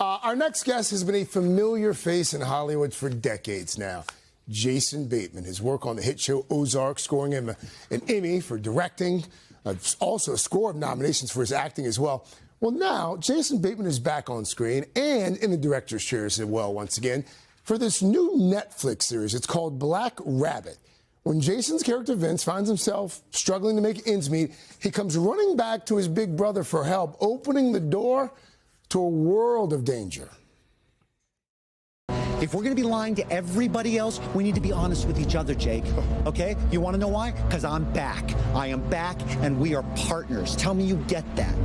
Our next guest has been a familiar face in Hollywood for decades now. Jason Bateman. His work on the hit show Ozark, scoring him an Emmy for directing, also a score of nominations for his acting as well. Well, now, Jason Bateman is back on screen and in the director's chair as well once again for this new Netflix series. It's called Black Rabbit. When Jason's character Vince finds himself struggling to make ends meet, he comes running back to his big brother for help, opening the door to a world of danger. If we're going to be lying to everybody else, we need to be honest with each other, Jake. Okay? You want to know why? Because I'm back. I am back, and we are partners. Tell me you get that.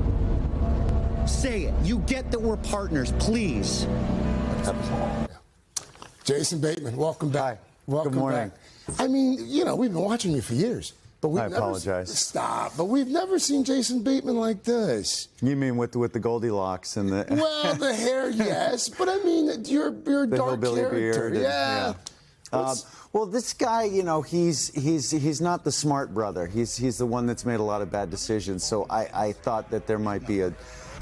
Say it. You get that we're partners, please. Jason Bateman, welcome back. Hi. Welcome Good morning. back. I mean, you know, we've been watching you for years. But we've I apologize. Stop. But we've never seen Jason Bateman like this. You mean with the Goldilocks and the... Well, the hair, yes. But I mean, you're a dark character. Beard yeah. Well, this guy, you know, he's not the smart brother. He's the one that's made a lot of bad decisions. So I thought that there might be a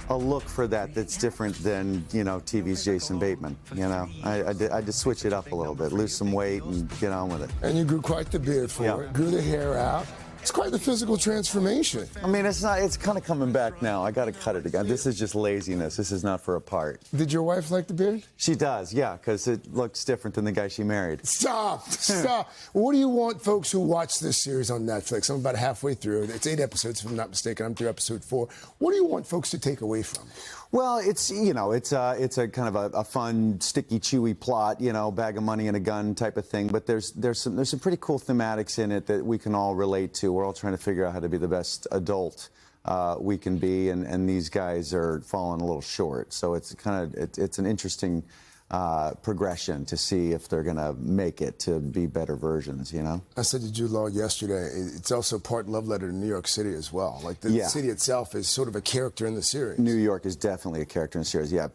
look for that's different than, you know, TV's Jason Bateman. You know, I just switch it up a little bit, lose some weight, and get on with it. And you grew quite the beard for it, grew the hair out. It's quite the physical transformation. I mean, it's kind of coming back now. I got to cut it again. This is just laziness. This is not for a part. Did your wife like the beard? She does, yeah, because it looks different than the guy she married. Stop. What do you want folks who watch this series on Netflix? I'm about halfway through. It's 8 episodes, if I'm not mistaken. I'm through episode 4. What do you want folks to take away from it? Well, it's a kind of a fun, sticky, chewy plot, you know, bag of money and a gun type of thing. But there's some pretty cool thematics in it that we can all relate to. We're all trying to figure out how to be the best adult we can be, and these guys are falling a little short. So it's an interesting progression to see if they're going to make it to be better versions, you know? I said to Jude Law yesterday, it's also part love letter to New York City as well. Like the city itself is sort of a character in the series. New York is definitely a character in the series, yeah.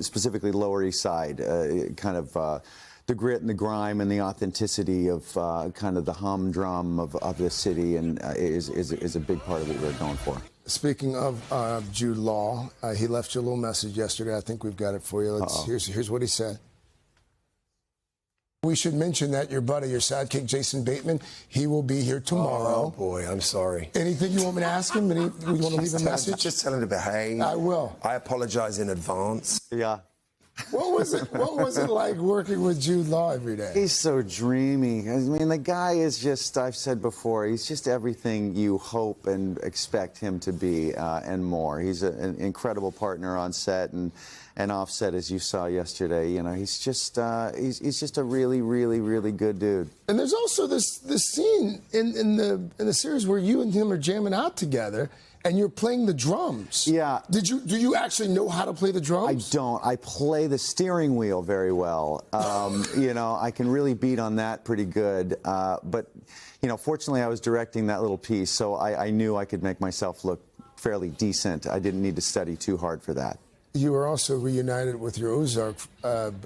Specifically Lower East Side, kind of the grit and the grime and the authenticity of kind of the humdrum of the city, and is a big part of what we're going for. Speaking of Jude Law, he left you a little message yesterday. I think we've got it for you. Here's what he said. We should mention that your buddy, your sidekick, Jason Bateman, he will be here tomorrow. Oh, boy, I'm sorry. Anything you want me to ask him? We want to leave a message? Just tell him to behave. I will. I apologize in advance. Yeah. What was it like working with Jude Law every day? He's so dreamy. I mean, the guy is just, I've said before, he's just everything you hope and expect him to be, and more. He's an incredible partner on set and off set, as you saw yesterday. You know, he's just a really, really, really good dude. And there's also this scene in the series where you and him are jamming out together, and you're playing the drums. Yeah. Do you actually know how to play the drums? I don't. I play the steering wheel very well. You know, I can really beat on that pretty good. But, you know, fortunately I was directing that little piece, so I knew I could make myself look fairly decent. I didn't need to study too hard for that. You were also reunited with your Ozark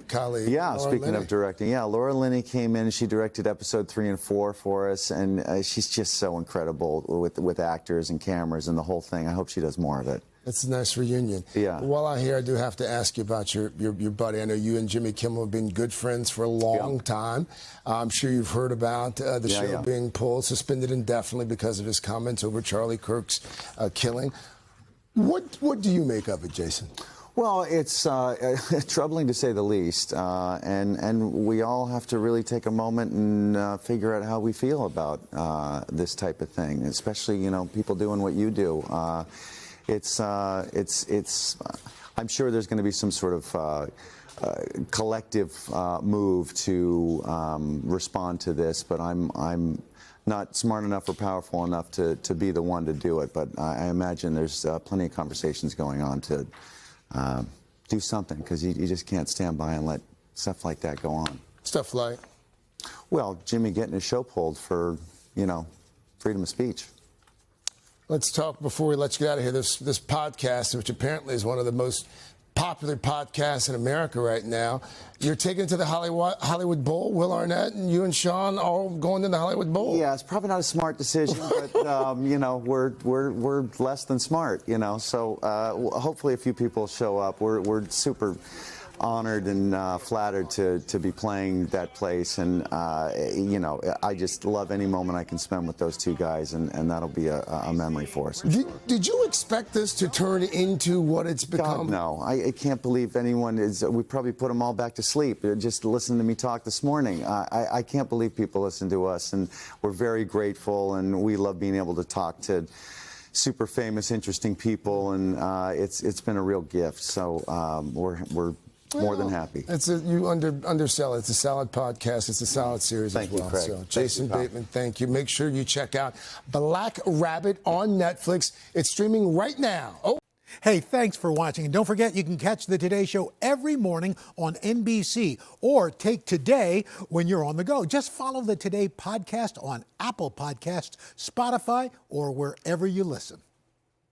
colleague, Yeah, Laura speaking Linney. of directing, yeah, Laura Linney came in. She directed episode 3 and 4 for us, and she's just so incredible with actors and cameras and the whole thing. I hope she does more of it. It's a nice reunion. Yeah. While I'm here, I do have to ask you about your buddy. I know you and Jimmy Kimmel have been good friends for a long time. I'm sure you've heard about the show being pulled, suspended indefinitely because of his comments over Charlie Kirk's killing. What do you make of it, Jason? Well, it's troubling to say the least, and we all have to really take a moment and figure out how we feel about this type of thing, especially, you know, people doing what you do. I'm sure there's going to be some sort of collective move to respond to this, but I'm not smart enough or powerful enough to be the one to do it. But I imagine there's plenty of conversations going on to do something, because you just can't stand by and let stuff like that go on. Stuff like? Well, Jimmy getting his show pulled for, you know, freedom of speech. Let's talk before we let you get out of here. This podcast, which apparently is one of the most popular podcasts in America right now. You're taking it to the Hollywood Bowl. Will Arnett and you and Sean all going to the Hollywood Bowl. Yeah, it's probably not a smart decision, but you know, we're less than smart, you know. So hopefully a few people show up. We're super honored and flattered to be playing that place, and you know, I just love any moment I can spend with those two guys, and that'll be a memory for us. Did you expect this to turn into what it's become? God, no. I can't believe anyone is. We probably put them all back to sleep. Just listen to me talk this morning. I can't believe people listen to us, and we're very grateful, and we love being able to talk to super famous, interesting people, and it's been a real gift. So we're more than happy. You undersell it. It's a solid podcast. It's a solid series Thank as well. You, Craig. So, Jason Bateman, thank you. Make sure you check out Black Rabbit on Netflix. It's streaming right now. Oh. Hey, thanks for watching. And don't forget, you can catch the Today Show every morning on NBC or take Today when you're on the go. Just follow the Today podcast on Apple Podcasts, Spotify, or wherever you listen.